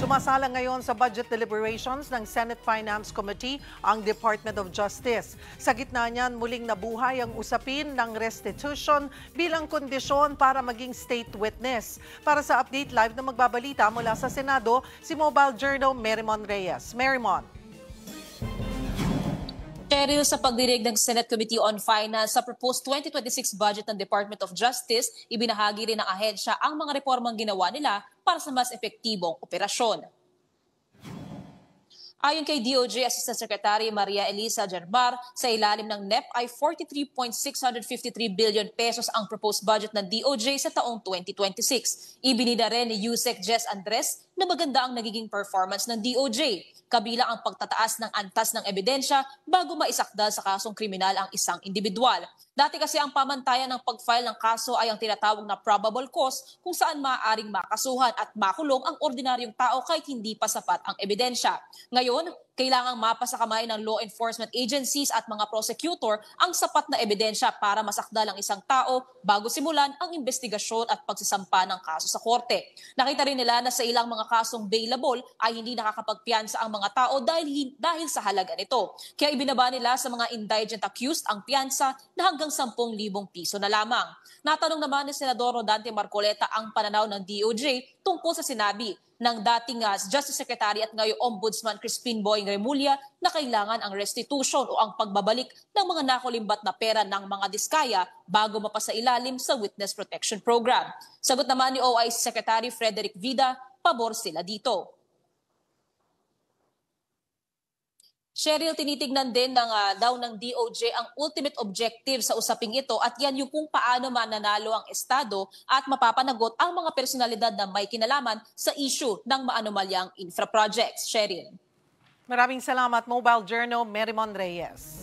Sumasalang ngayon sa budget deliberations ng Senate Finance Committee ang Department of Justice. Sa gitna niyan, muling nabuhay ang usapin ng restitution bilang kondisyon para maging state witness. Para sa update live na magbabalita mula sa Senado, si Mobile Journal Merimon Reyes. Merimon. Cheryl, sa pagdinig ng Senate Committee on Finance sa proposed 2026 budget ng Department of Justice, ibinahagi rin ng ahensya ang mga reformang ginawa nila para sa mas epektibong operasyon. Ayon kay DOJ Assistant Secretary Maria Elisa Germar, sa ilalim ng NEP ay 43.653 billion pesos ang proposed budget ng DOJ sa taong 2026. Ibinida rin ni Yusek Jess Andres na maganda ang nagiging performance ng DOJ, kabilang ang pagtataas ng antas ng ebidensya bago maisakdal sa kasong kriminal ang isang individual. Dati kasi ang pamantayan ng pag-file ng kaso ay ang tinatawag na probable cause kung saan maaaring makasuhan at makulong ang ordinaryong tao kahit hindi pa sapat ang ebidensya. Ngayon, kailangang mapasa kamay ng law enforcement agencies at mga prosecutor ang sapat na ebidensya para masakdal ang isang tao bago simulan ang investigasyon at pagsisampa ng kaso sa korte. Nakita rin nila na sa ilang mga kasong bailable ay hindi nakakapagpiyansa ang mga tao dahil sa halaga nito. Kaya ibinaba nila sa mga indigent accused ang piyansa na hanggang 10,000 piso na lamang. Natanong naman ni Senador Rodante Marcoleta ang pananaw ng DOJ tungkol sa sinabi ng dating Justice Secretary at ngayon Ombudsman Crispin Boying Remulla na kailangan ang restitution o ang pagbabalik ng mga nakulimbat na pera ng mga diskaya bago mapasa ilalim sa Witness Protection Program. Sagot naman ni OIC Secretary Frederick Vida, pabor sila dito. Cheryl, tinitignan din daw ng DOJ ang ultimate objective sa usaping ito at yan yung kung paano mananalo ang Estado at mapapanagot ang mga personalidad na may kinalaman sa issue ng maanomalyang infra projects. Cheryl. Maraming salamat, Mobile Journal Merimon Reyes.